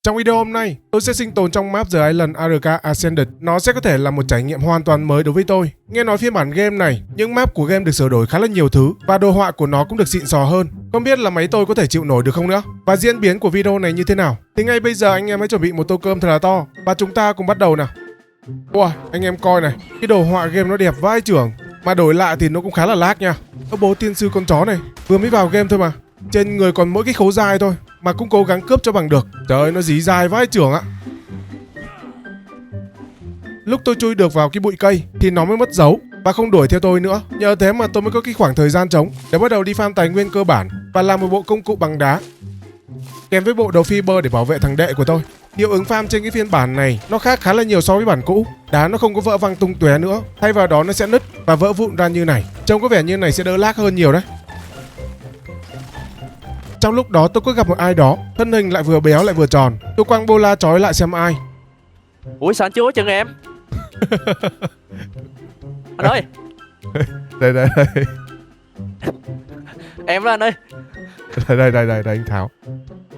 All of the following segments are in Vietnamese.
Trong video hôm nay, tôi sẽ sinh tồn trong map The Island ARK Ascended. Nó sẽ có thể là một trải nghiệm hoàn toàn mới đối với tôi. Nghe nói phiên bản game này, những map của game được sửa đổi khá là nhiều thứ và đồ họa của nó cũng được xịn sò hơn. Không biết là máy tôi có thể chịu nổi được không nữa. Và diễn biến của video này như thế nào? Thì ngay bây giờ anh em hãy chuẩn bị một tô cơm thật là to và chúng ta cùng bắt đầu nào. Wow, anh em coi này, cái đồ họa game nó đẹp vãi chưởng, mà đổi lại thì nó cũng khá là lag nha. Ơ bố tiên sư con chó này, vừa mới vào game thôi mà, trên người còn mỗi cái khấu dai thôi mà cũng cố gắng cướp cho bằng được. Trời ơi, nó dí dai vãi chưởng ạ. Lúc tôi chui được vào cái bụi cây thì nó mới mất dấu và không đuổi theo tôi nữa. Nhờ thế mà tôi mới có cái khoảng thời gian trống để bắt đầu đi farm tài nguyên cơ bản và làm một bộ công cụ bằng đá kèm với bộ đầu fiber để bảo vệ thằng đệ của tôi. Hiệu ứng farm trên cái phiên bản này nó khác khá là nhiều so với bản cũ. Đá nó không có vỡ văng tung tóe nữa, thay vào đó nó sẽ nứt và vỡ vụn ra như này. Trông có vẻ như này sẽ đỡ lag hơn nhiều đấy. Trong lúc đó tôi có gặp một ai đó, thân hình lại vừa béo lại vừa tròn. Tôi quăng bola chói lại xem ai. Ủa sao anh chưa có chân em? Anh ơi. Đây Em đó anh ơi. đây anh Tháo.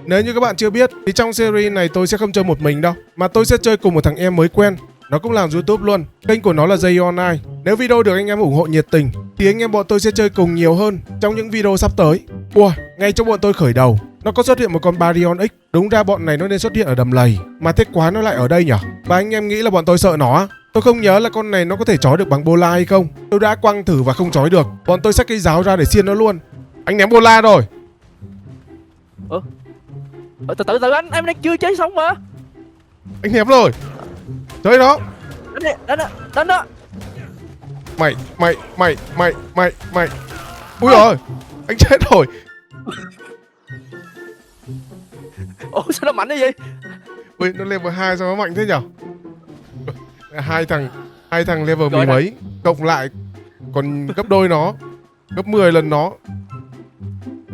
Nếu như các bạn chưa biết thì trong series này tôi sẽ không chơi một mình đâu, mà tôi sẽ chơi cùng một thằng em mới quen. Nó cũng làm YouTube luôn. Kênh của nó là Jay Online. Nếu video được anh em ủng hộ nhiệt tình thì anh em bọn tôi sẽ chơi cùng nhiều hơn trong những video sắp tới. Ui, ngay trong bọn tôi khởi đầu nó có xuất hiện một con Baryon X. Đúng ra bọn này nó nên xuất hiện ở đầm lầy, mà thích quá nó lại ở đây nhở. Và anh em nghĩ là bọn tôi sợ nó? Tôi không nhớ là con này nó có thể trói được bằng bola hay không. Tôi đã quăng thử và không trói được. Bọn tôi xách cây giáo ra để xiên nó luôn. Anh ném bola rồi. Từ từ anh, em đang chưa chơi xong mà. Anh ném rồi. Chơi nó. Đánh đó. Mày. Ui rồi, anh chết rồi. Ủa sao nó mạnh như vậy? Ui, nó level 2 sao nó mạnh thế nhở? Hai thằng level mười mấy cộng lại còn gấp đôi nó, gấp 10 lần nó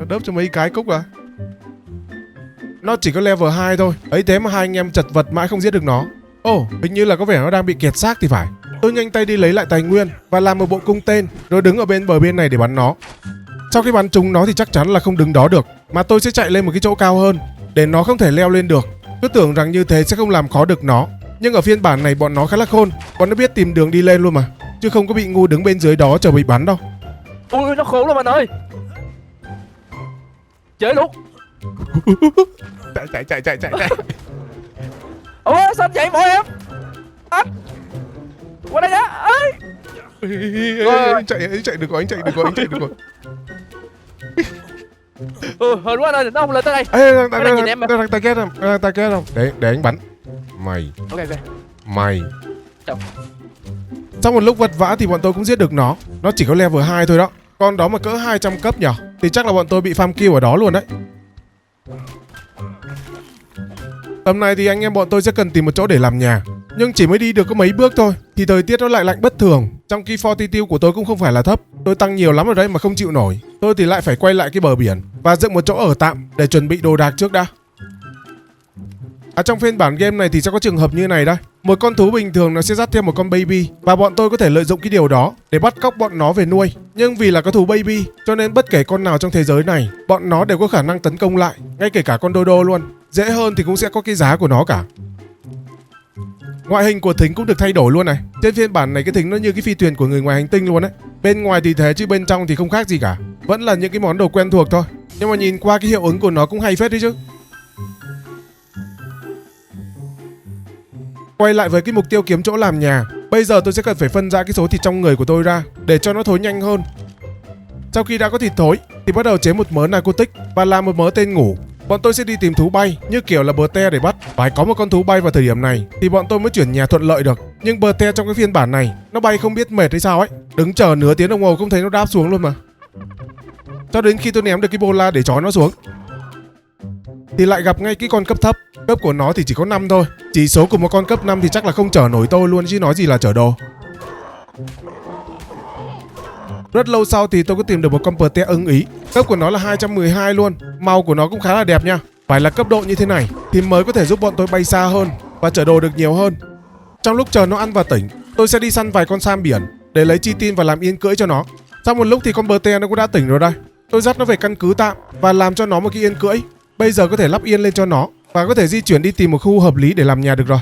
đớp cho mấy cái cúc à. Nó chỉ có level 2 thôi, ấy thế mà hai anh em chật vật mãi không giết được nó. Ồ, hình như là có vẻ nó đang bị kẹt xác thì phải. Tôi nhanh tay đi lấy lại tài nguyên và làm một bộ cung tên rồi đứng ở bên bờ bên này để bắn nó. Sau khi bắn trúng nó thì chắc chắn là không đứng đó được, mà tôi sẽ chạy lên một cái chỗ cao hơn để nó không thể leo lên được. Cứ tưởng rằng như thế sẽ không làm khó được nó, nhưng ở phiên bản này bọn nó khá là khôn, bọn nó biết tìm đường đi lên luôn mà, chứ không có bị ngu đứng bên dưới đó chờ bị bắn đâu. Ui nó khổ lắm anh ơi. Chơi luôn. Chạy. Ủa sao anh chạy mọi em? Anh qua đây đã ơi. Anh chạy được rồi. Hên quá anh, nó không lên tới đây. Đang tay kết không? Để anh bắn. Mày. Ok. Mày. Chào. Sau một lúc vật vã thì bọn tôi cũng giết được nó. Nó chỉ có level 2 thôi đó. Con đó mà cỡ 200 cấp nhở, thì chắc là bọn tôi bị farm kill ở đó luôn đấy. Tầm này thì anh em bọn tôi sẽ cần tìm một chỗ để làm nhà, nhưng chỉ mới đi được có mấy bước thôi thì thời tiết nó lại lạnh bất thường. Trong khi fortitude của tôi cũng không phải là thấp, tôi tăng nhiều lắm rồi đấy mà không chịu nổi. Tôi thì lại phải quay lại cái bờ biển và dựng một chỗ ở tạm để chuẩn bị đồ đạc trước đã. Trong phiên bản game này thì sẽ có trường hợp như này đây. Một con thú bình thường nó sẽ dắt theo một con baby, và bọn tôi có thể lợi dụng cái điều đó để bắt cóc bọn nó về nuôi. Nhưng vì là có thú baby cho nên bất kể con nào trong thế giới này, bọn nó đều có khả năng tấn công lại, ngay kể cả con Dodo luôn. Dễ hơn thì cũng sẽ có cái giá của nó cả. Ngoại hình của thính cũng được thay đổi luôn này. Trên phiên bản này cái thính nó như cái phi thuyền của người ngoài hành tinh luôn đấy. Bên ngoài thì thế chứ bên trong thì không khác gì cả, vẫn là những cái món đồ quen thuộc thôi. Nhưng mà nhìn qua cái hiệu ứng của nó cũng hay phết đấy chứ. Quay lại với cái mục tiêu kiếm chỗ làm nhà. Bây giờ tôi sẽ cần phải phân ra cái số thịt trong người của tôi ra để cho nó thối nhanh hơn. Sau khi đã có thịt thối thì bắt đầu chế một mớ narcotic và làm một mớ tên ngủ. Bọn tôi sẽ đi tìm thú bay như kiểu là bờ te để bắt. Phải có một con thú bay vào thời điểm này thì bọn tôi mới chuyển nhà thuận lợi được. Nhưng bờ te trong cái phiên bản này nó bay không biết mệt hay sao ấy, đứng chờ nửa tiếng đồng hồ không thấy nó đáp xuống luôn mà. Cho đến khi tôi ném được cái bola để trói nó xuống thì lại gặp ngay cái con cấp thấp. Cấp của nó thì chỉ có 5 thôi. Chỉ số của một con cấp 5 thì chắc là không chở nổi tôi luôn chứ nói gì là chở đồ. Rất lâu sau thì tôi có tìm được một con Pte ưng ý. Cấp của nó là 212 luôn. Màu của nó cũng khá là đẹp nha. Phải là cấp độ như thế này thì mới có thể giúp bọn tôi bay xa hơn và chở đồ được nhiều hơn. Trong lúc chờ nó ăn và tỉnh, tôi sẽ đi săn vài con sam biển để lấy chi tin và làm yên cưỡi cho nó. Sau một lúc thì con Pte nó cũng đã tỉnh rồi đây. Tôi dắt nó về căn cứ tạm và làm cho nó một cái yên cưỡi. Bây giờ có thể lắp yên lên cho nó và có thể di chuyển đi tìm một khu hợp lý để làm nhà được rồi.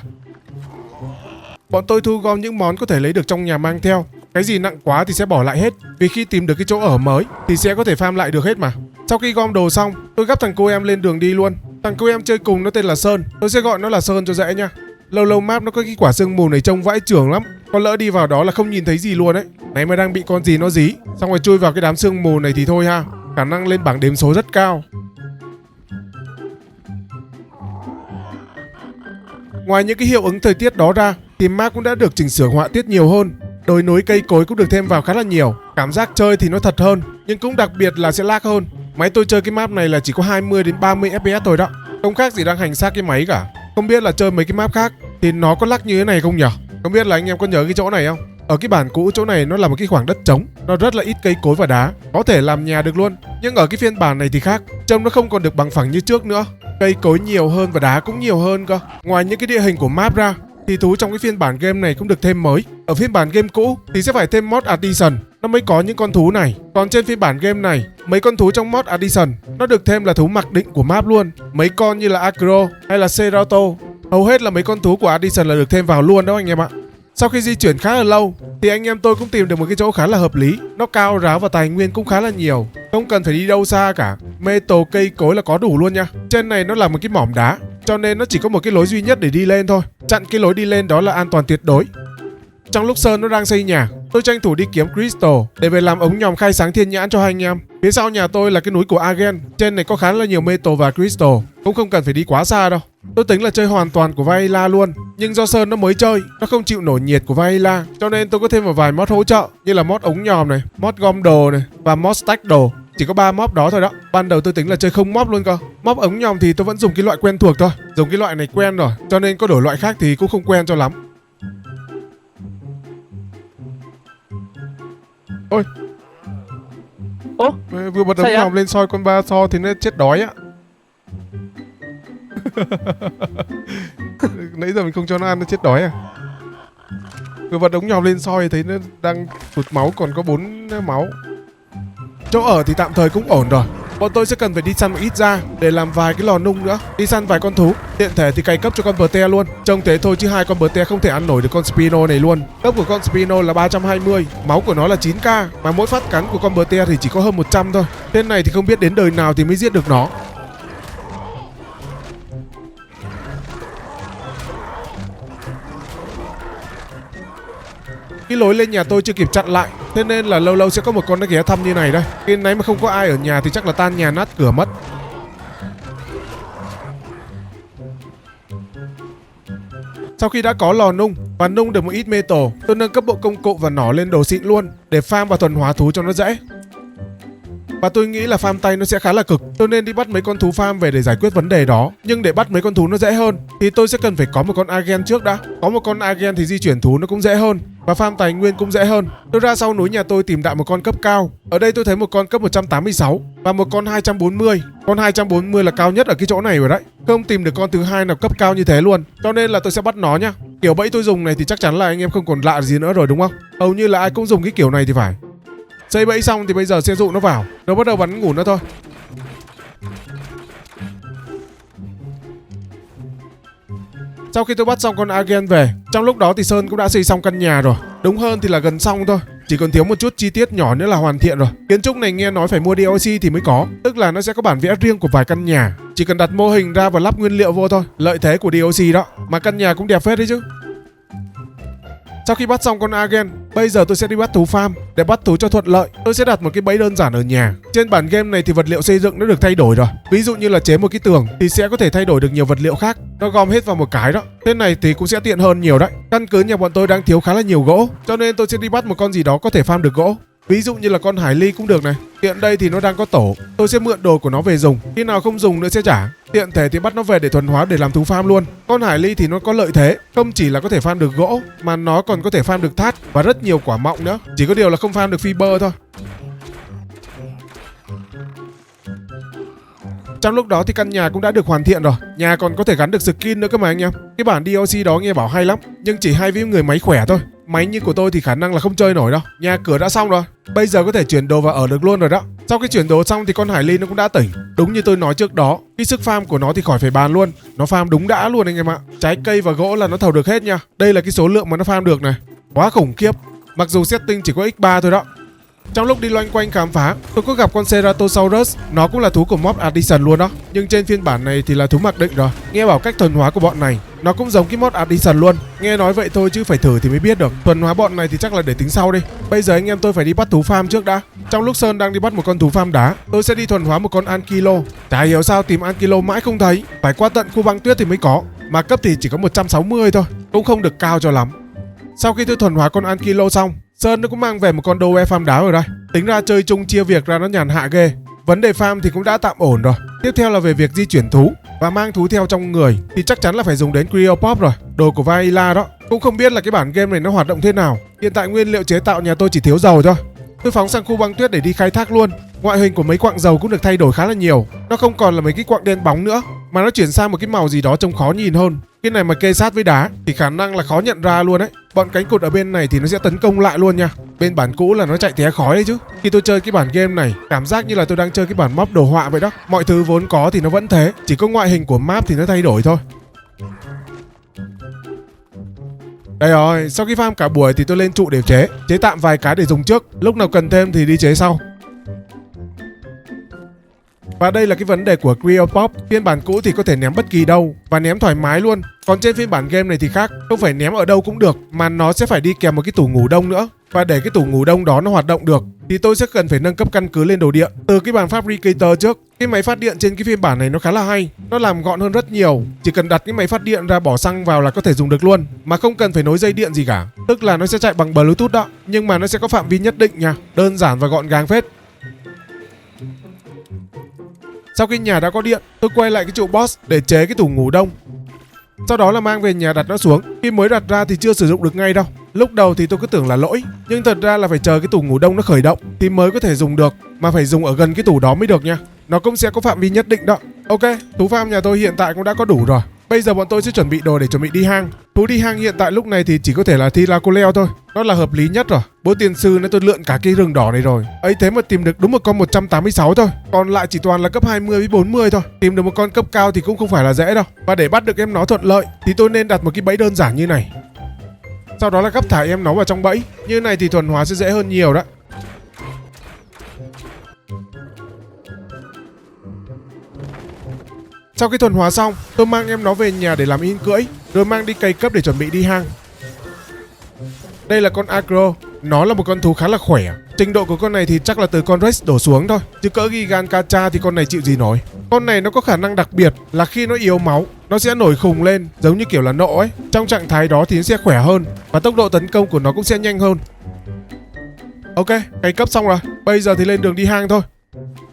Bọn tôi thu gom những món có thể lấy được trong nhà mang theo. Cái gì nặng quá thì sẽ bỏ lại hết, vì khi tìm được cái chỗ ở mới thì sẽ có thể farm lại được hết mà. Sau khi gom đồ xong, tôi gắp thằng cô em lên đường đi luôn. Thằng cô em chơi cùng nó tên là Sơn, tôi sẽ gọi nó là Sơn cho dễ nha. Lâu lâu map nó có cái quả sương mù này trông vãi chưởng lắm, con lỡ đi vào đó là không nhìn thấy gì luôn đấy. Này mà đang bị con gì nó dí, xong rồi chui vào cái đám sương mù này thì thôi ha, khả năng lên bảng đếm số rất cao. Ngoài những cái hiệu ứng thời tiết đó ra thì map cũng đã được chỉnh sửa họa tiết nhiều hơn. Đồi núi cây cối cũng được thêm vào khá là nhiều. Cảm giác chơi thì nó thật hơn, nhưng cũng đặc biệt là sẽ lag hơn. Máy tôi chơi cái map này là chỉ có 20 đến 30 FPS thôi đó, không khác gì đang hành xác cái máy cả. Không biết là chơi mấy cái map khác thì nó có lag như thế này không nhỉ? Không biết là anh em có nhớ cái chỗ này không? Ở cái bản cũ chỗ này nó là một cái khoảng đất trống, nó rất là ít cây cối và đá, có thể làm nhà được luôn. Nhưng ở cái phiên bản này thì khác, trông nó không còn được bằng phẳng như trước nữa. Cây cối nhiều hơn và đá cũng nhiều hơn cơ. Ngoài những cái địa hình của map ra thì thú trong cái phiên bản game này cũng được thêm mới. Ở phiên bản game cũ thì sẽ phải thêm mod Addition nó mới có những con thú này. Còn trên phiên bản game này, mấy con thú trong mod Addition nó được thêm là thú mặc định của map luôn. Mấy con như là Acro hay là Serato, hầu hết là mấy con thú của Addition là được thêm vào luôn đó anh em ạ. Sau khi di chuyển khá là lâu thì anh em tôi cũng tìm được một cái chỗ khá là hợp lý. Nó cao ráo và tài nguyên cũng khá là nhiều, không cần phải đi đâu xa cả. Metal cây cối là có đủ luôn nha. Trên này nó là một cái mỏm đá, cho nên nó chỉ có một cái lối duy nhất để đi lên thôi. Chặn cái lối đi lên đó là an toàn tuyệt đối. Trong lúc Sơn nó đang xây nhà, tôi tranh thủ đi kiếm Crystal để về làm ống nhòm khai sáng thiên nhãn cho hai anh em. Phía sau nhà tôi là cái núi của Argen, trên này có khá là nhiều Metal và Crystal, cũng không cần phải đi quá xa đâu. Tôi tính là chơi hoàn toàn của Vanilla luôn, nhưng do Sơn nó mới chơi, nó không chịu nổi nhiệt của Vanilla, cho nên tôi có thêm một vài mod hỗ trợ như là mod ống nhòm này, mod gom đồ này và mod stack đồ. Chỉ có 3 mob đó thôi đó. Ban đầu tôi tính là chơi không mob luôn cơ. Mob ống nhòm thì tôi vẫn dùng cái loại quen thuộc thôi, dùng cái loại này quen rồi, cho nên có đổi loại khác thì cũng không quen cho lắm. Ôi, Ủa? vừa bật ống nhòm lên soi con ba so thì nó chết đói á. Nãy giờ mình không cho nó ăn, nó chết đói à. Vừa bật ống nhòm lên soi thấy nó đang tụt máu, còn có 4 máu. Chỗ ở thì tạm thời cũng ổn rồi. Bọn tôi sẽ cần phải đi săn một ít ra để làm vài cái lò nung nữa, đi săn vài con thú. Tiện thể thì cày cấp cho con Bte luôn. Trông thế thôi chứ hai con Bte không thể ăn nổi được con Spino này luôn. Cấp của con Spino là 320, máu của nó là 9k, mà mỗi phát cắn của con Bte thì chỉ có hơn 100 thôi. Tên này thì không biết đến đời nào thì mới giết được nó. Cái lối lên nhà tôi chưa kịp chặn lại, thế nên là lâu lâu sẽ có một con nó ghé thăm như này đây. Cái nãy mà không có ai ở nhà thì chắc là tan nhà nát cửa mất. Sau khi đã có lò nung và nung được một ít metal, tôi nâng cấp bộ công cụ và nỏ lên đồ xịn luôn để farm và thuần hóa thú cho nó dễ. Và tôi nghĩ là farm tay nó sẽ khá là cực, tôi nên đi bắt mấy con thú farm về để giải quyết vấn đề đó. Nhưng để bắt mấy con thú nó dễ hơn thì tôi sẽ cần phải có một con Argen trước đã. Có một con Argen thì di chuyển thú nó cũng dễ hơn và farm tài nguyên cũng dễ hơn. Tôi ra sau núi nhà tôi tìm đại một con cấp cao. Ở đây tôi thấy một con cấp 186 và một con 240. Con 240 là cao nhất ở cái chỗ này rồi đấy. Không tìm được con thứ hai nào cấp cao như thế luôn, cho nên là tôi sẽ bắt nó nhá. Kiểu bẫy tôi dùng này thì chắc chắn là anh em không còn lạ gì nữa rồi đúng không? Hầu như là ai cũng dùng cái kiểu này thì phải. Xây bẫy xong thì bây giờ sẽ dụ nó vào, nó bắt đầu bắn ngủ nữa thôi. Sau khi tôi bắt xong con Argen về, trong lúc đó thì Sơn cũng đã xây xong căn nhà rồi. Đúng hơn thì là gần xong thôi, chỉ còn thiếu một chút chi tiết nhỏ nữa là hoàn thiện rồi. Kiến trúc này nghe nói phải mua DLC thì mới có, tức là nó sẽ có bản vẽ riêng của vài căn nhà. Chỉ cần đặt mô hình ra và lắp nguyên liệu vô thôi, lợi thế của DLC đó. Mà căn nhà cũng đẹp phết đấy chứ. Sau khi bắt xong con Argen, bây giờ tôi sẽ đi bắt thú farm. Để bắt thú cho thuận lợi, tôi sẽ đặt một cái bẫy đơn giản ở nhà. Trên bản game này thì vật liệu xây dựng nó được thay đổi rồi. Ví dụ như là chế một cái tường thì sẽ có thể thay đổi được nhiều vật liệu khác, nó gom hết vào một cái đó. Thế này thì cũng sẽ tiện hơn nhiều đấy. Căn cứ nhà bọn tôi đang thiếu khá là nhiều gỗ, cho nên tôi sẽ đi bắt một con gì đó có thể farm được gỗ. Ví dụ như là con hải ly cũng được này. Hiện đây thì nó đang có tổ, tôi sẽ mượn đồ của nó về dùng, khi nào không dùng nữa sẽ trả. Tiện thể thì bắt nó về để thuần hóa để làm thú farm luôn. Con hải ly thì nó có lợi thế, không chỉ là có thể farm được gỗ mà nó còn có thể farm được thát và rất nhiều quả mọng nữa. Chỉ có điều là không farm được fiber thôi. Trong lúc đó thì căn nhà cũng đã được hoàn thiện rồi. Nhà còn có thể gắn được skin nữa cơ mà anh em. Cái bản DLC đó nghe bảo hay lắm, nhưng chỉ hay với người máy khỏe thôi. Máy như của tôi thì khả năng là không chơi nổi đâu. Nhà cửa đã xong rồi, bây giờ có thể chuyển đồ và ở được luôn rồi đó. Sau khi chuyển đồ xong thì con Hải Ly nó cũng đã tỉnh. Đúng như tôi nói trước đó, cái sức farm của nó thì khỏi phải bàn luôn. Nó farm đúng đã luôn anh em ạ. Trái cây và gỗ là nó thầu được hết nha. Đây là cái số lượng mà nó farm được này, quá khủng khiếp. Mặc dù setting chỉ có x3 thôi đó. Trong lúc đi loanh quanh khám phá, tôi có gặp con Ceratosaurus, nó cũng là thú của mod Addition luôn đó. Nhưng trên phiên bản này thì là thú mặc định rồi. Nghe bảo cách thuần hóa của bọn này nó cũng giống cái mod Addition luôn. Nghe nói vậy thôi chứ phải thử thì mới biết được. Thuần hóa bọn này thì chắc là để tính sau đi. Bây giờ anh em tôi phải đi bắt thú farm trước đã. Trong lúc Sơn đang đi bắt một con thú farm đá, tôi sẽ đi thuần hóa một con Ankylo. Chả hiểu sao tìm Ankylo mãi không thấy, phải qua tận khu băng tuyết thì mới có. Mà cấp thì chỉ có 160 thôi, cũng không được cao cho lắm. Sau khi tôi thuần hóa con Ankylo xong, Sơn nó cũng mang về một con Doe farm đá rồi đây. Tính ra chơi chung chia việc ra nó nhàn hạ ghê. Vấn đề farm thì cũng đã tạm ổn rồi. Tiếp theo là về việc di chuyển thú và mang thú theo trong người thì chắc chắn là phải dùng đến Cryopop rồi, đồ của Vanilla đó. Cũng không biết là cái bản game này nó hoạt động thế nào. Hiện tại nguyên liệu chế tạo nhà tôi chỉ thiếu dầu thôi. Tôi phóng sang khu băng tuyết để đi khai thác luôn. Ngoại hình của mấy quặng dầu cũng được thay đổi khá là nhiều. Nó không còn là mấy cái quặng đen bóng nữa, mà nó chuyển sang một cái màu gì đó trông khó nhìn hơn. Cái này mà kê sát với đá thì khả năng là khó nhận ra luôn đấy. Bọn cánh cụt ở bên này thì nó sẽ tấn công lại luôn nha. Bên bản cũ là nó chạy té khói đấy chứ. Khi tôi chơi cái bản game này, cảm giác như là tôi đang chơi cái bản mob đồ họa vậy đó. Mọi thứ vốn có thì nó vẫn thế, chỉ có ngoại hình của map thì nó thay đổi thôi. Đây rồi, sau khi farm cả buổi thì tôi lên trụ để chế tạm vài cái để dùng trước, lúc nào cần thêm thì đi chế sau. Và đây là cái vấn đề của Cryopop. Phiên bản cũ thì có thể ném bất kỳ đâu và ném thoải mái luôn. Còn trên phiên bản game này thì khác, không phải ném ở đâu cũng được, mà nó sẽ phải đi kèm một cái tủ ngủ đông nữa. Và để cái tủ ngủ đông đó nó hoạt động được thì tôi sẽ cần phải nâng cấp căn cứ lên đồ điện từ cái bản Fabricator trước. Cái máy phát điện trên cái phiên bản này nó khá là hay, nó làm gọn hơn rất nhiều. Chỉ cần đặt cái máy phát điện ra, bỏ xăng vào là có thể dùng được luôn, mà không cần phải nối dây điện gì cả. Tức là nó sẽ chạy bằng Bluetooth đó, nhưng mà nó sẽ có phạm vi nhất định nha. Đơn giản và gọn gàng phết. Sau khi nhà đã có điện, tôi quay lại cái trụ boss để chế cái tủ ngủ đông. Sau đó là mang về nhà đặt nó xuống. Khi mới đặt ra thì chưa sử dụng được ngay đâu. Lúc đầu thì tôi cứ tưởng là lỗi, nhưng thật ra là phải chờ cái tủ ngủ đông nó khởi động thì mới có thể dùng được, mà phải dùng ở gần cái tủ đó mới được nha. Nó cũng sẽ có phạm vi nhất định đó. Ok, thú farm nhà tôi hiện tại cũng đã có đủ rồi. Bây giờ bọn tôi sẽ chuẩn bị đồ để chuẩn bị đi hang. Thú đi hang hiện tại lúc này thì chỉ có thể là Thylacoleo thôi. Nó là hợp lý nhất rồi. Bố tiền sư nên tôi lượn cả cái rừng đỏ này rồi. Ấy thế mà tìm được đúng một con 186 thôi. Còn lại chỉ toàn là cấp 20 với 40 thôi. Tìm được một con cấp cao thì cũng không phải là dễ đâu. Và để bắt được em nó thuận lợi thì tôi nên đặt một cái bẫy đơn giản như này. Sau đó là gấp thả em nó vào trong bẫy. Như này thì thuần hóa sẽ dễ hơn nhiều đó. Sau khi thuần hóa xong, tôi mang em nó về nhà để làm in cưỡi, rồi mang đi cày cấp để chuẩn bị đi hang. Đây là con Agro, nó là một con thú khá là khỏe. Trình độ của con này thì chắc là từ con Rex đổ xuống thôi, chứ cỡ Gigankacha thì con này chịu gì nổi. Con này nó có khả năng đặc biệt là khi nó yếu máu, nó sẽ nổi khùng lên, giống như kiểu là nộ ấy. Trong trạng thái đó thì nó sẽ khỏe hơn, và tốc độ tấn công của nó cũng sẽ nhanh hơn. Ok, cày cấp xong rồi, bây giờ thì lên đường đi hang thôi.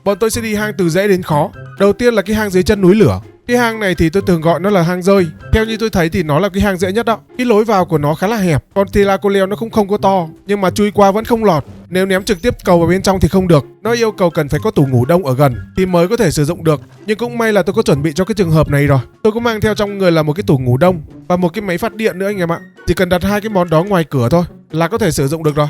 Bọn tôi sẽ đi hang từ dễ đến khó. Đầu tiên là cái hang dưới chân núi lửa. Cái hang này thì tôi thường gọi nó là hang rơi. Theo như tôi thấy thì nó là cái hang dễ nhất đó. Cái lối vào của nó khá là hẹp. Con Thylacoleo nó cũng không có to, nhưng mà chui qua vẫn không lọt. Nếu ném trực tiếp cầu vào bên trong thì không được. Nó yêu cầu cần phải có tủ ngủ đông ở gần thì mới có thể sử dụng được. Nhưng cũng may là tôi có chuẩn bị cho cái trường hợp này rồi. Tôi cũng mang theo trong người là một cái tủ ngủ đông và một cái máy phát điện nữa anh em ạ. Chỉ cần đặt hai cái món đó ngoài cửa thôi là có thể sử dụng được rồi.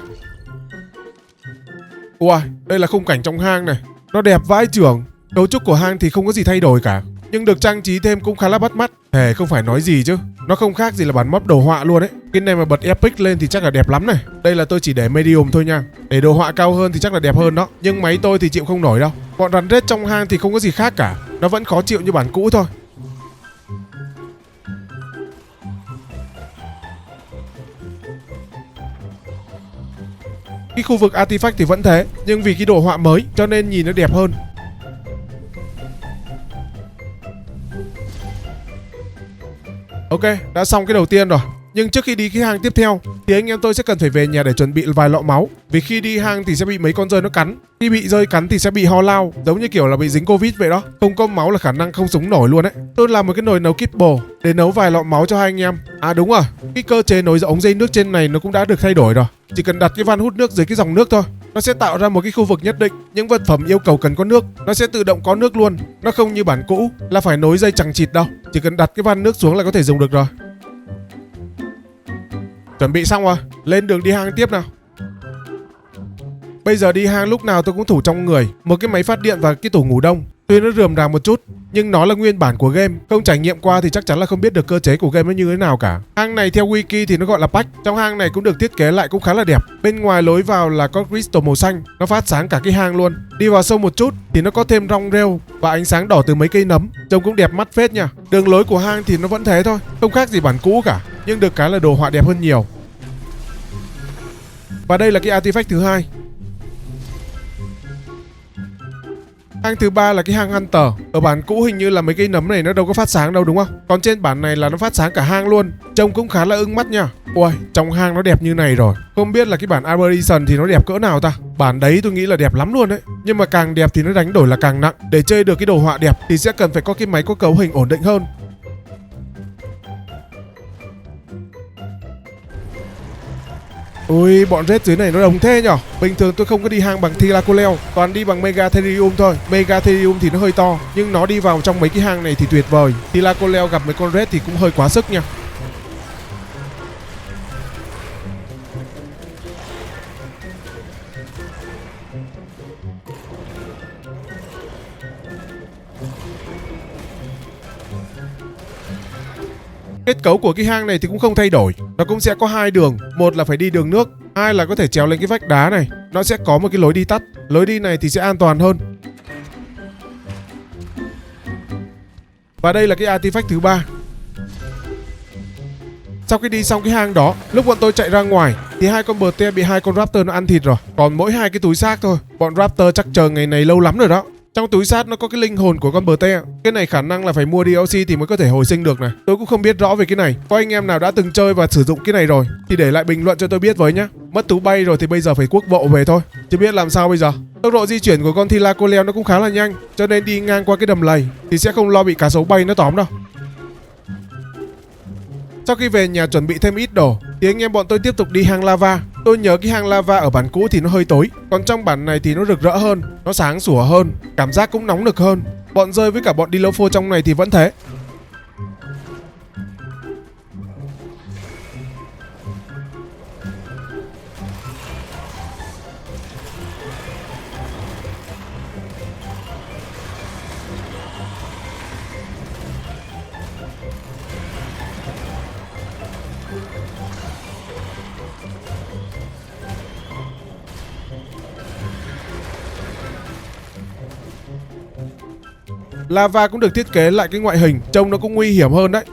Ui, đây là khung cảnh trong hang này. Nó đẹp vãi chưởng. Cấu trúc của hang thì không có gì thay đổi cả, nhưng được trang trí thêm cũng khá là bắt mắt. Thề không phải nói gì chứ. Nó không khác gì là bản mod đồ họa luôn ấy. Cái này mà bật epic lên thì chắc là đẹp lắm này. Đây là tôi chỉ để medium thôi nha. Để đồ họa cao hơn thì chắc là đẹp hơn đó. Nhưng máy tôi thì chịu không nổi đâu. Bọn rắn rết trong hang thì không có gì khác cả. Nó vẫn khó chịu như bản cũ thôi. Cái khu vực artifact thì vẫn thế, nhưng vì cái đồ họa mới cho nên nhìn nó đẹp hơn. Ok, đã xong cái đầu tiên rồi. Nhưng trước khi đi cái hang tiếp theo thì anh em tôi sẽ cần phải về nhà để chuẩn bị vài lọ máu. Vì khi đi hang thì sẽ bị mấy con rơi nó cắn. Khi bị rơi cắn thì sẽ bị ho lao, giống như kiểu là bị dính Covid vậy đó. Không có máu là khả năng không sống nổi luôn đấy. Tôi làm một cái nồi nấu kipple để nấu vài lọ máu cho hai anh em. À đúng rồi, cái cơ chế nối ống dây nước trên này nó cũng đã được thay đổi rồi. Chỉ cần đặt cái van hút nước dưới cái dòng nước thôi, nó sẽ tạo ra một cái khu vực nhất định. Những vật phẩm yêu cầu cần có nước, nó sẽ tự động có nước luôn. Nó không như bản cũ là phải nối dây chằng chịt đâu. Chỉ cần đặt cái van nước xuống là có thể dùng được rồi. Chuẩn bị xong rồi, lên đường đi hang tiếp nào. Bây giờ đi hang lúc nào tôi cũng thủ trong người một cái máy phát điện và cái tủ ngủ đông. Tuy nó rườm rà một chút nhưng nó là nguyên bản của game, không trải nghiệm qua thì chắc chắn là không biết được cơ chế của game nó như thế nào cả. Hang này theo wiki thì nó gọi là Patch. Trong hang này cũng được thiết kế lại cũng khá là đẹp. Bên ngoài lối vào là có crystal màu xanh, nó phát sáng cả cái hang luôn. Đi vào sâu một chút thì nó có thêm rong rêu và ánh sáng đỏ từ mấy cây nấm, trông cũng đẹp mắt phết nha. Đường lối của hang thì nó vẫn thế thôi, không khác gì bản cũ cả, nhưng được cái là đồ họa đẹp hơn nhiều. Và đây là cái artifact thứ hai. Hang thứ ba là cái hang Hunter. Ở bản cũ hình như là mấy cây nấm này nó đâu có phát sáng đâu đúng không? Còn trên bản này là nó phát sáng cả hang luôn. Trông cũng khá là ưng mắt nha. Ôi, trong hang nó đẹp như này rồi. Không biết là cái bản Aberration thì nó đẹp cỡ nào ta. Bản đấy tôi nghĩ là đẹp lắm luôn đấy. Nhưng mà càng đẹp thì nó đánh đổi là càng nặng. Để chơi được cái đồ họa đẹp thì sẽ cần phải có cái máy có cấu hình ổn định hơn. Ui, bọn rết dưới này nó đông thế nhở. Bình thường tôi không có đi hang bằng Thylacoleo, toàn đi bằng Megatherium thôi. Megatherium thì nó hơi to, nhưng nó đi vào trong mấy cái hang này thì tuyệt vời. Thylacoleo gặp mấy con rết thì cũng hơi quá sức nha. Kết cấu của cái hang này thì cũng không thay đổi. Nó cũng sẽ có hai đường. Một là phải đi đường nước, hai là có thể trèo lên cái vách đá này. Nó sẽ có một cái lối đi tắt. Lối đi này thì sẽ an toàn hơn. Và đây là cái artifact thứ ba. Sau khi đi xong cái hang đó, lúc bọn tôi chạy ra ngoài thì hai con bờ te bị hai con raptor nó ăn thịt rồi. Còn mỗi hai cái túi xác thôi. Bọn raptor chắc chờ ngày này lâu lắm rồi đó. Trong túi xác nó có cái linh hồn của con bờ te. Cái này khả năng là phải mua DLC thì mới có thể hồi sinh được này. Tôi cũng không biết rõ về cái này. Có anh em nào đã từng chơi và sử dụng cái này rồi thì để lại bình luận cho tôi biết với nhá. Mất thú bay rồi thì bây giờ phải quốc bộ về thôi. Chứ biết làm sao bây giờ. Tốc độ di chuyển của con Thylacoleo nó cũng khá là nhanh, cho nên đi ngang qua cái đầm lầy thì sẽ không lo bị cá sấu bay nó tóm đâu. Sau khi về nhà chuẩn bị thêm ít đồ thì anh em bọn tôi tiếp tục đi hang lava. Tôi nhớ cái hang lava ở bản cũ thì nó hơi tối, còn trong bản này thì nó rực rỡ hơn, nó sáng sủa hơn, cảm giác cũng nóng nực hơn. Bọn rơi với cả bọn đi lâu phô trong này thì vẫn thế. Lava cũng được thiết kế lại cái ngoại hình, trông nó cũng nguy hiểm hơn đấy.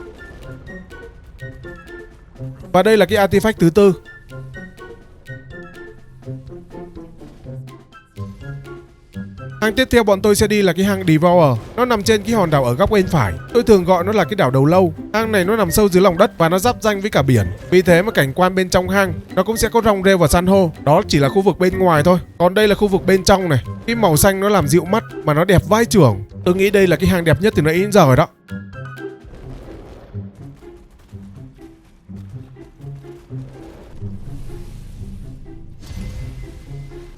Và đây là cái artifact thứ tư. Hang tiếp theo bọn tôi sẽ đi là cái hang Devourer. Nó nằm trên cái hòn đảo ở góc bên phải. Tôi thường gọi nó là cái đảo đầu lâu. Hang này nó nằm sâu dưới lòng đất và nó giáp ranh với cả biển. Vì thế mà cảnh quan bên trong hang nó cũng sẽ có rong rêu và san hô. Đó chỉ là khu vực bên ngoài thôi. Còn đây là khu vực bên trong này. Cái màu xanh nó làm dịu mắt mà nó đẹp vãi chưởng. Tôi nghĩ đây là cái hang đẹp nhất từ nãy đến giờ rồi đó.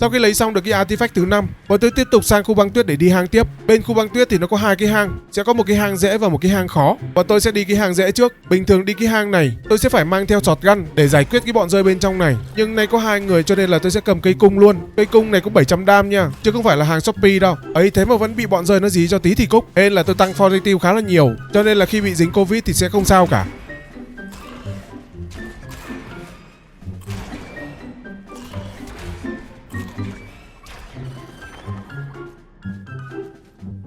Sau khi lấy xong được cái artifact thứ 5, bọn tôi tiếp tục sang khu băng tuyết để đi hang tiếp. Bên khu băng tuyết thì nó có hai cái hang, sẽ có một cái hang dễ và một cái hang khó. Bọn tôi sẽ đi cái hang dễ trước. Bình thường đi cái hang này, tôi sẽ phải mang theo shotgun để giải quyết cái bọn rơi bên trong này. Nhưng nay có hai người cho nên là tôi sẽ cầm cây cung luôn. Cây cung này cũng 700 đam nha, chứ không phải là hàng Shopee đâu. Ấy thế mà vẫn bị bọn rơi nó dí cho tí thì cúc. Nên là tôi tăng fortitude khá là nhiều, cho nên là khi bị dính Covid thì sẽ không sao cả.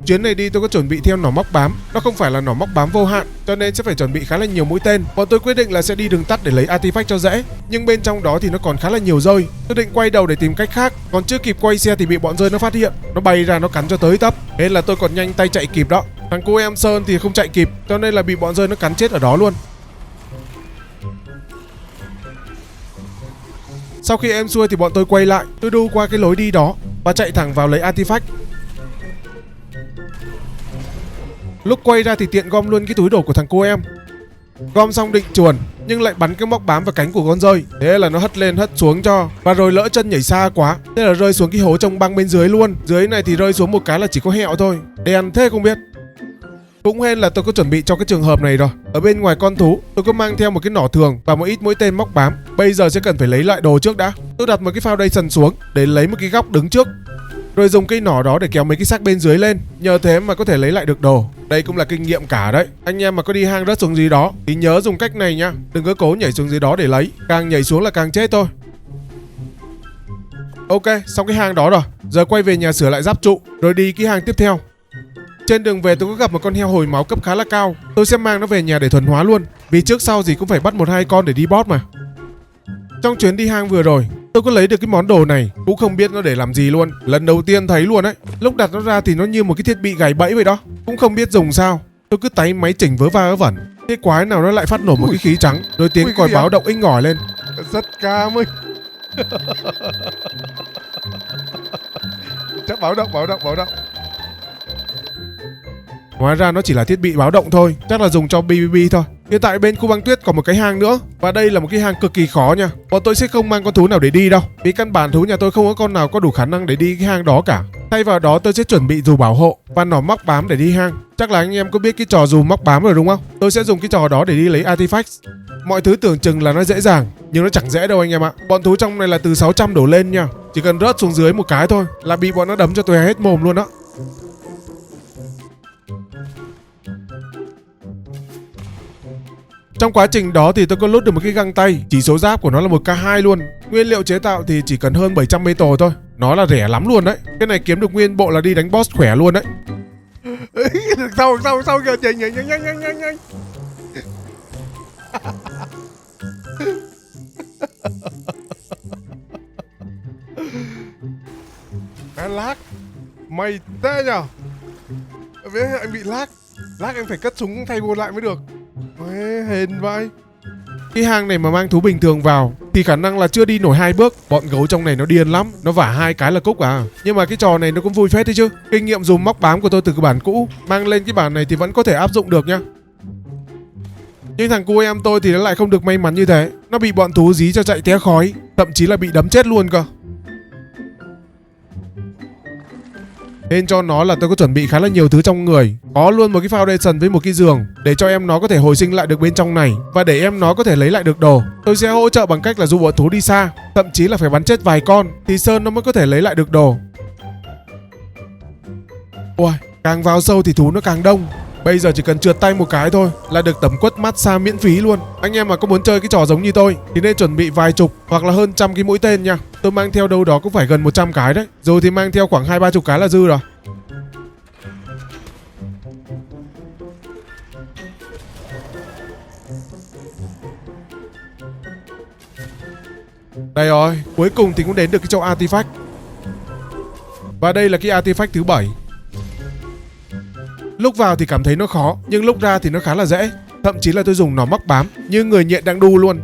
Chuyến này đi tôi có chuẩn bị theo nỏ móc bám. Nó không phải là nỏ móc bám vô hạn, cho nên sẽ phải chuẩn bị khá là nhiều mũi tên. Bọn tôi quyết định là sẽ đi đường tắt để lấy artifact cho dễ. Nhưng bên trong đó thì nó còn khá là nhiều rơi. Tôi định quay đầu để tìm cách khác, còn chưa kịp quay xe thì bị bọn rơi nó phát hiện. Nó bay ra nó cắn cho tới tấp. Nên là tôi còn nhanh tay chạy kịp đó. Thằng cô em Sơn thì không chạy kịp, cho nên là bị bọn rơi nó cắn chết ở đó luôn. Sau khi em xuôi thì bọn tôi quay lại. Tôi đu qua cái lối đi đó và chạy thẳng vào lấy artifact. Lúc quay ra thì tiện gom luôn cái túi đồ của thằng cô em. Gom xong định chuồn nhưng lại bắn cái móc bám vào cánh của con rơi. Thế là nó hất lên hất xuống cho. Và rồi lỡ chân nhảy xa quá, thế là rơi xuống cái hố trông băng bên dưới luôn. Dưới này thì rơi xuống một cái là chỉ có hẹo thôi. Đen thế không biết. Cũng hên là tôi có chuẩn bị cho cái trường hợp này rồi. Ở bên ngoài con thú tôi có mang theo một cái nỏ thường và một ít mũi tên móc bám. Bây giờ sẽ cần phải lấy lại đồ trước đã. Tôi đặt một cái foundation xuống để lấy một cái góc đứng trước, rồi dùng cây nỏ đó để kéo mấy cái xác bên dưới lên. Nhờ thế mà có thể lấy lại được đồ. Đây cũng là kinh nghiệm cả đấy. Anh em mà có đi hang rớt xuống dưới đó thì nhớ dùng cách này nhá. Đừng có cố nhảy xuống dưới đó để lấy. Càng nhảy xuống là càng chết thôi. Ok, xong cái hang đó rồi. Giờ quay về nhà sửa lại giáp trụ, rồi đi cái hang tiếp theo. Trên đường về tôi có gặp một con heo hồi máu cấp khá là cao. Tôi sẽ mang nó về nhà để thuần hóa luôn, vì trước sau gì cũng phải bắt 1-2 con để đi boss mà. Trong chuyến đi hang vừa rồi tôi có lấy được cái món đồ này, cũng không biết nó để làm gì luôn. Lần đầu tiên thấy luôn đấy. Lúc đặt nó ra thì nó như một cái thiết bị gài bẫy vậy đó. Cũng không biết dùng sao. Tôi cứ táy máy chỉnh vớ va vớ vẩn. Cái quái nào nó lại phát nổ một cái khí trắng, rồi tiếng còi báo động inh ỏi lên. Rất ca mình. Chắc báo động. Hóa ra nó chỉ là thiết bị báo động thôi, chắc là dùng cho PvP thôi. Hiện tại bên khu băng tuyết còn một cái hang nữa, và đây là một cái hang cực kỳ khó nha. Bọn tôi sẽ không mang con thú nào để đi đâu, vì căn bản thú nhà tôi không có con nào có đủ khả năng để đi cái hang đó cả. Thay vào đó tôi sẽ chuẩn bị dù bảo hộ và nỏ móc bám để đi hang. Chắc là anh em có biết cái trò dù móc bám rồi đúng không? Tôi sẽ dùng cái trò đó để đi lấy artifact. Mọi thứ tưởng chừng là nó dễ dàng, nhưng nó chẳng dễ đâu anh em ạ. Bọn thú trong này là từ 600 đổ lên nha. Chỉ cần rớt xuống dưới một cái thôi là bị bọn nó đấm cho tôi hết mồm luôn đó. Trong quá trình đó thì tôi có lút được một cái găng tay, chỉ số giáp của nó là 1k2 luôn. Nguyên liệu chế tạo thì chỉ cần hơn 700 metal thôi. Nó là rẻ lắm luôn đấy. Cái này kiếm được nguyên bộ là đi đánh boss khỏe luôn đấy. Sau kìa, chạy nhanh. Lag. Mày thế nhở? Với anh bị lag. Lag em phải cất súng thay vô lại mới được. Ê, hên vậy. Cái hang này mà mang thú bình thường vào thì khả năng là chưa đi nổi 2 bước. Bọn gấu trong này nó điên lắm, nó vả 2 cái là cúc à. Nhưng mà cái trò này nó cũng vui phết đấy chứ. Kinh nghiệm dùng móc bám của tôi từ cái bản cũ mang lên cái bản này thì vẫn có thể áp dụng được nhá. Nhưng thằng cu em tôi thì nó lại không được may mắn như thế. Nó bị bọn thú dí cho chạy té khói, thậm chí là bị đấm chết luôn cơ. Nên cho nó là tôi có chuẩn bị khá là nhiều thứ trong người. Có luôn một cái foundation với một cái giường để cho em nó có thể hồi sinh lại được bên trong này, và để em nó có thể lấy lại được đồ. Tôi sẽ hỗ trợ bằng cách là dụ bọn thú đi xa, thậm chí là phải bắn chết vài con thì Sơn nó mới có thể lấy lại được đồ. Ôi, càng vào sâu thì thú nó càng đông. Bây giờ chỉ cần trượt tay một cái thôi là được tẩm quất massage miễn phí luôn. Anh em mà có muốn chơi cái trò giống như tôi thì nên chuẩn bị vài chục hoặc là hơn trăm cái mũi tên nha. Tôi mang theo đâu đó cũng phải gần 100 cái đấy. Rồi thì mang theo khoảng 20-30 cái là dư rồi. Đây rồi, cuối cùng thì cũng đến được cái chỗ artifact. Và đây là cái artifact thứ 7. Lúc vào thì cảm thấy nó khó, nhưng lúc ra thì nó khá là dễ. Thậm chí là tôi dùng nó móc bám như người nhện đang đu luôn.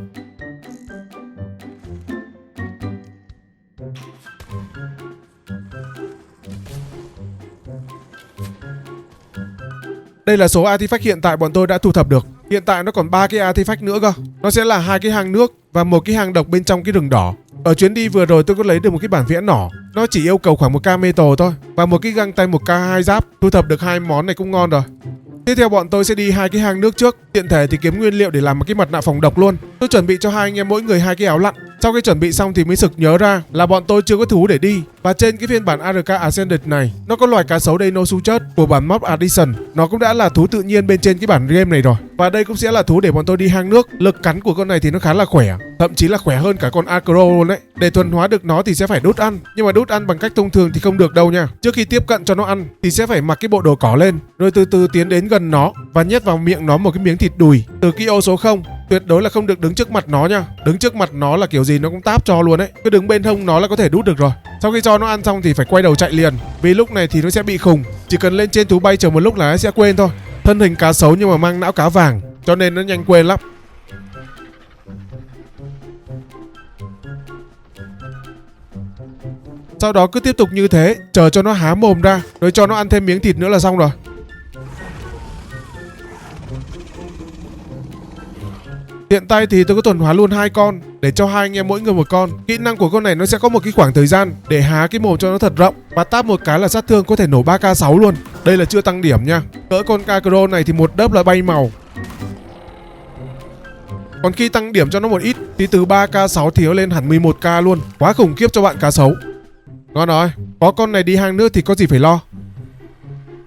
Đây là số artifact hiện tại bọn tôi đã thu thập được. Hiện tại nó còn 3 cái artifact nữa cơ. Nó sẽ là 2 cái hang nước và một cái hang độc bên trong cái rừng đỏ. Ở chuyến đi vừa rồi tôi có lấy được một cái bản vẽ nỏ. Nó chỉ yêu cầu khoảng 1k metal thôi, và một cái găng tay 1k2 giáp. Thu thập được 2 món này cũng ngon rồi. Tiếp theo bọn tôi sẽ đi 2 cái hang nước trước. Tiện thể thì kiếm nguyên liệu để làm một cái mặt nạ phòng độc luôn. Tôi chuẩn bị cho hai anh em mỗi người 2 cái áo lặn. Sau khi chuẩn bị xong thì mới sực nhớ ra là bọn tôi chưa có thú để đi. Và trên cái phiên bản ARK Ascended này, nó có loài cá sấu Deinosuchus của bản mod Addition. Nó cũng đã là thú tự nhiên bên trên cái bản game này rồi. Và đây cũng sẽ là thú để bọn tôi đi hang nước. Lực cắn của con này thì nó khá là khỏe, thậm chí là khỏe hơn cả con Acro luôn đấy. Để thuần hóa được nó thì sẽ phải đút ăn, nhưng mà đút ăn bằng cách thông thường thì không được đâu nha. Trước khi tiếp cận cho nó ăn thì sẽ phải mặc cái bộ đồ cỏ lên, rồi từ từ tiến đến gần nó và nhét vào miệng nó một cái miếng thịt đùi từ cái ô số 0. Tuyệt đối là không được đứng trước mặt nó nha. Đứng trước mặt nó là kiểu gì nó cũng táp cho luôn đấy. Cứ đứng bên hông nó là có thể đút được rồi. Sau khi cho nó ăn xong thì phải quay đầu chạy liền, vì lúc này thì nó sẽ bị khùng. Chỉ cần lên trên thú bay chờ một lúc là nó sẽ quên thôi. Thân hình cá sấu nhưng mà mang não cá vàng, cho nên nó nhanh quên lắm. Sau đó cứ tiếp tục như thế, chờ cho nó há mồm ra, rồi cho nó ăn thêm miếng thịt nữa là xong rồi. Hiện tại thì tôi có thuần hóa luôn 2 con để cho hai anh em mỗi người một con. Kỹ năng của con này nó sẽ có một cái khoảng thời gian để há cái mồm cho nó thật rộng và táp một cái là sát thương có thể nổ 3k6 luôn. Đây là chưa tăng điểm nha. Cỡ con Kagro này thì một đớp là bay màu. Còn khi tăng điểm cho nó một ít thì từ 3k6 thì nó lên hẳn 11k luôn. Quá khủng khiếp cho bạn cá sấu. Ngon rồi, có con này đi hang nước thì có gì phải lo.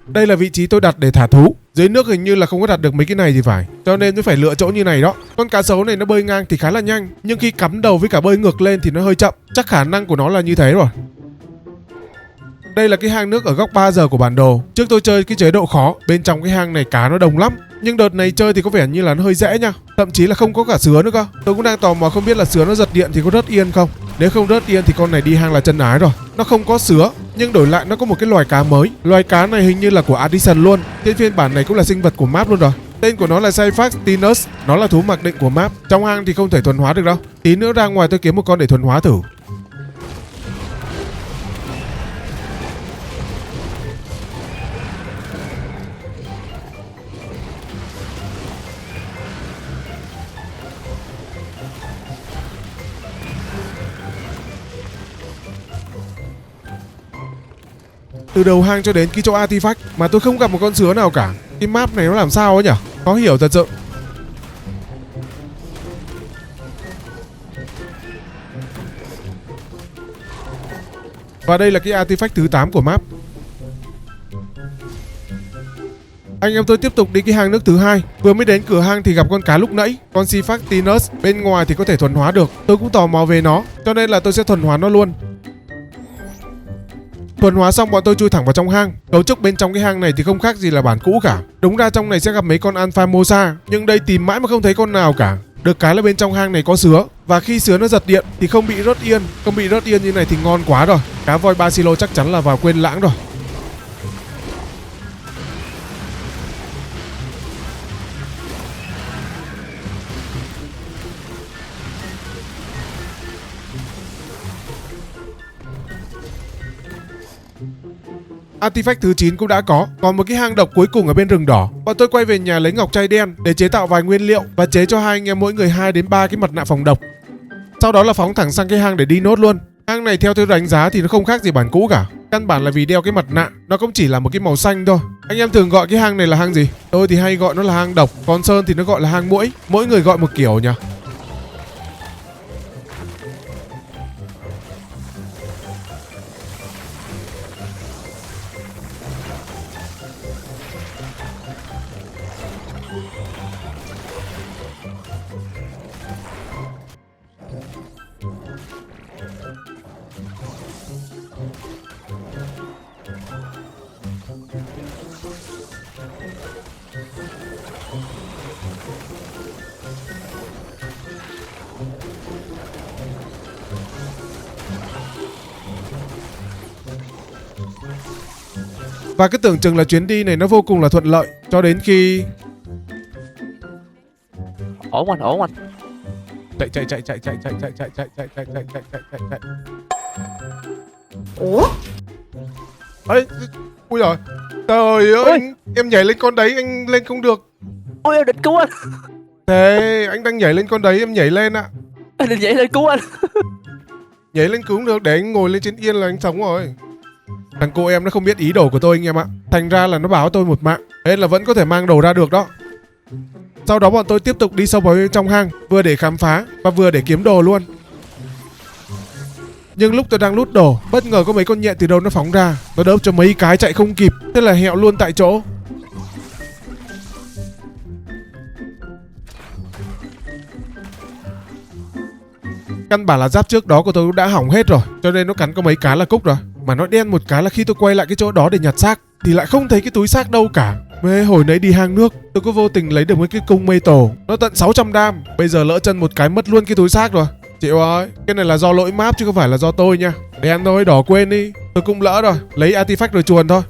Đây là vị trí tôi đặt để thả thú. Dưới nước hình như là không có đặt được mấy cái này thì phải, cho nên tôi phải lựa chỗ như này đó. Con cá sấu này nó bơi ngang thì khá là nhanh, nhưng khi cắm đầu với cả bơi ngược lên thì nó hơi chậm. Chắc khả năng của nó là như thế rồi. Đây là cái hang nước ở góc 3 giờ của bản đồ. Trước tôi chơi cái chế độ khó, bên trong cái hang này cá nó đông lắm. Nhưng đợt này chơi thì có vẻ như là nó hơi dễ nha. Thậm chí là không có cả sứa nữa cơ. Tôi cũng đang tò mò không biết là sứa nó giật điện thì có rớt yên không. Nếu không rớt yên thì con này đi hang là chân ái rồi. Nó không có sứa, nhưng đổi lại nó có một cái loài cá mới. Loài cá này hình như là của Addison luôn. Trên phiên bản này cũng là sinh vật của map luôn rồi. Tên của nó là Cyphax Tinus. Nó là thú mặc định của map. Trong hang thì không thể thuần hóa được đâu. Tí nữa ra ngoài tôi kiếm một con để thuần hóa thử. Từ đầu hang cho đến cái chỗ artifact mà tôi không gặp một con sứa nào cả. Cái map này nó làm sao ấy nhỉ? Khó hiểu thật sự. Và đây là cái artifact thứ 8 của map. Anh em tôi tiếp tục đi cái hang nước thứ 2. Vừa mới đến cửa hang thì gặp con cá lúc nãy, con Cyphax Tinus. Bên ngoài thì có thể thuần hóa được. Tôi cũng tò mò về nó, cho nên là tôi sẽ thuần hóa nó luôn. Thuần hóa xong bọn tôi chui thẳng vào trong hang. Cấu trúc bên trong cái hang này thì không khác gì là bản cũ cả. Đúng ra trong này sẽ gặp mấy con Alpha Mosa, nhưng đây tìm mãi mà không thấy con nào cả. Được cái là bên trong hang này có sứa, và khi sứa nó giật điện thì không bị rớt yên. Không bị rớt yên như này thì ngon quá rồi. Cá voi Basilo chắc chắn là vào quên lãng rồi. Artifact thứ 9 cũng đã có. Còn một cái hang độc cuối cùng ở bên rừng đỏ. Bọn tôi quay về nhà lấy ngọc trai đen để chế tạo vài nguyên liệu và chế cho hai anh em mỗi người 2 đến 3 cái mặt nạ phòng độc. Sau đó là phóng thẳng sang cái hang để đi nốt luôn. Hang này theo tôi đánh giá thì nó không khác gì bản cũ cả. Căn bản là vì đeo cái mặt nạ, nó cũng chỉ là một cái màu xanh thôi. Anh em thường gọi cái hang này là hang gì? Tôi thì hay gọi nó là hang độc, còn Sơn thì nó gọi là hang muỗi. Mỗi người gọi một kiểu nhỉ. Và cứ tưởng chừng là chuyến đi này nó vô cùng là thuận lợi cho đến khi Ổn anh, ổn anh. chạy. Ủa? Ấy, ui giời. Trời ơi, em nhảy lên con đấy anh lên không được. Ôi em định cứu anh. Thế anh đang nhảy lên con đấy em nhảy lên ạ. Anh định nhảy lên cứu anh. Nhảy lên cứu cũng được, để anh ngồi lên trên yên là anh sống rồi. Thằng cô em nó không biết ý đồ của tôi anh em ạ. Thành ra là nó báo tôi một mạng, nên là vẫn có thể mang đồ ra được đó. Sau đó bọn tôi tiếp tục đi sâu vào bên trong hang, vừa để khám phá và vừa để kiếm đồ luôn. Nhưng lúc tôi đang lút đồ, bất ngờ có mấy con nhện từ đâu nó phóng ra. Nó đớp cho mấy cái chạy không kịp, thế là hẹo luôn tại chỗ. Căn bản là giáp trước đó của tôi cũng đã hỏng hết rồi, cho nên nó cắn có mấy cái là cúc rồi. Mà nó đen một cái là khi tôi quay lại cái chỗ đó để nhặt xác thì lại không thấy cái túi xác đâu cả. Mê, hồi nãy đi hang nước tôi có vô tình lấy được một cái cung mây tổ, nó tận 600 đam. Bây giờ lỡ chân một cái mất luôn cái túi xác rồi. Chịu rồi, cái này là do lỗi map chứ không phải là do tôi nha. Đen thôi, đỏ quên đi. Tôi cũng lỡ rồi, lấy artifact rồi chuồn thôi.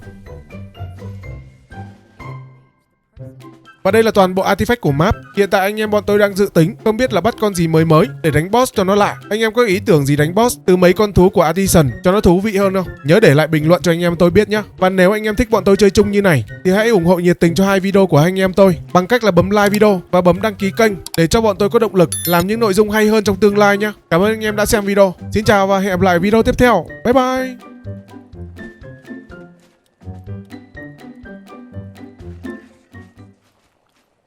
Và đây là toàn bộ artifact của map. Hiện tại anh em bọn tôi đang dự tính không biết là bắt con gì mới để đánh boss cho nó lạ. Anh em có ý tưởng gì đánh boss từ mấy con thú của Artisan cho nó thú vị hơn không? Nhớ để lại bình luận cho anh em tôi biết nhé. Và nếu anh em thích bọn tôi chơi chung như này thì hãy ủng hộ nhiệt tình cho 2 video của anh em tôi bằng cách là bấm like video và bấm đăng ký kênh để cho bọn tôi có động lực làm những nội dung hay hơn trong tương lai nhé. Cảm ơn anh em đã xem video. Xin chào và hẹn gặp lại video tiếp theo. Bye bye.